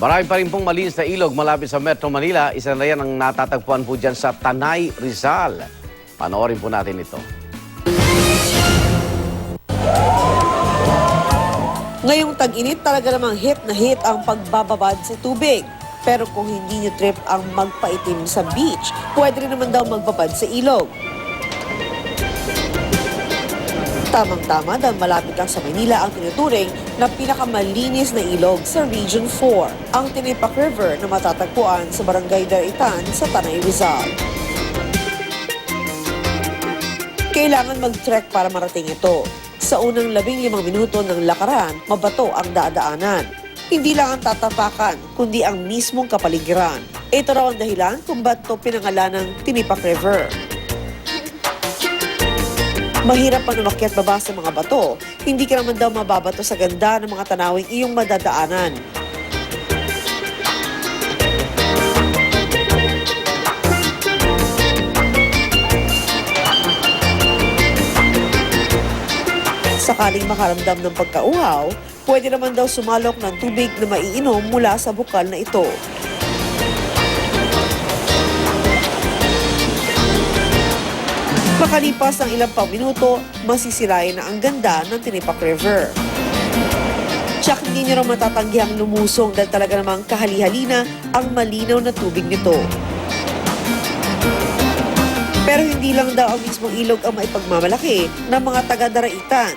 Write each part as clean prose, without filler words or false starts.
Marami pa rin pong malinis na ilog malapit sa Metro Manila. Isa na yan ang natatagpuan po dyan sa Tanay, Rizal. Panoorin po natin ito. Ngayong tag-init talaga namang hit na hit ang pagbababad sa tubig. Pero kung hindi niyo trip ang magpaitim sa beach, pwede rin naman daw magbabad sa ilog. Tamang-tama dahil malapit lang sa Manila ang tinuturing na pinakamalinis na ilog sa Region 4, ang Tinipak River na matatagpuan sa Barangay Daraitan sa Tanay, Rizal. Kailangan mag-trek para marating ito. Sa unang 15 minuto ng lakaran, mabato ang dadaanan. Hindi lang ang tatapakan, kundi ang mismong kapaligiran. Ito raw ang dahilan kung ba't ito pinangalan ng Tinipak River. Mahirap pa umakyat baba sa mga bato, hindi ka naman daw mababato sa ganda ng mga tanawing iyong madadaanan. Sakaling makaramdam ng pagkauhaw, pwede naman daw sumalok ng tubig na maiinom mula sa bukal na ito. Makalipas ng ilang pang minuto, masisirayan na ang ganda ng Tinipak River. Tsak hindi nyo raw matatanggihang lumusong dahil talaga namang kahali-halina ang malinaw na tubig nito. Pero hindi lang daw ang mismong ilog ang maipagmamalaki ng mga taga-Daraitan.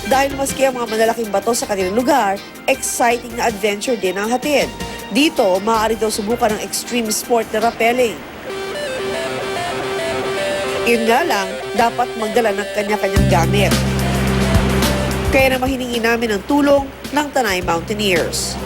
Dahil maski ang mga malalaking bato sa kanilang lugar, exciting na adventure din ang hatid. Dito, maaari daw subukan ng extreme sport na rappelling. Yun nga lang, dapat magdala ng kanya-kanyang gamit. Kaya naman hiningi namin ang tulong ng Tanay Mountaineers.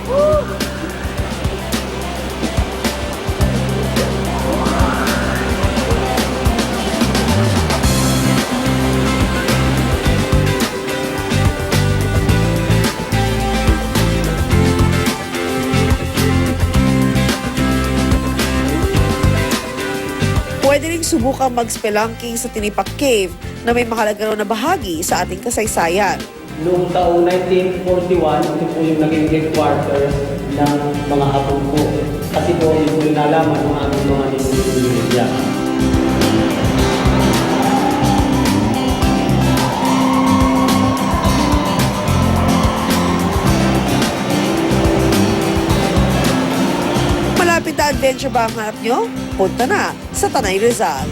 Pwede rin subukang mag-spelunking sa Tinipak Cave na may mahalaga raw na bahagi sa ating kasaysayan. Noong taong 1941, ito po yung naging headquarters ng mga hapon po. Kasi po yun po yung nalaman ng aming mga ninunod. Malapit na adventure ba ang hanap nyo? Punta na sa Tanay, Rizal.